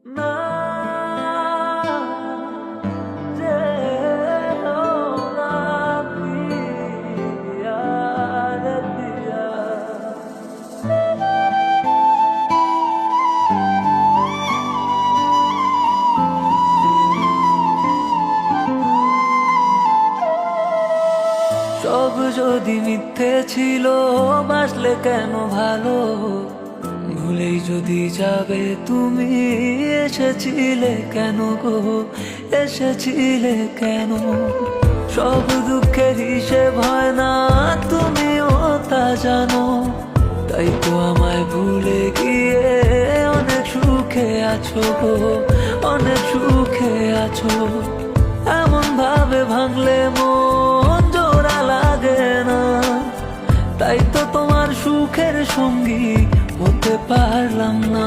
না যেও না পিয়া রে পিয়া। সব যদি মিথ্যে ছিল, বাসলে কেন ভালো? ভুলেই যদি যাবে তুমি, এসেছিলে কেন গো, এসেছিলে কেন? সব দুঃখের হিসেব হয় না, তুমিও তা জানো। তাই তো আমায় ভুলে গিয়ে অনেক সুখে আছো গো, অনেক সুখে আছো। এমন ভাবে ভাঙলে মন জোড়া লাগে না, তাই তো তোমার সুখের সঙ্গী হতে পারলাম না।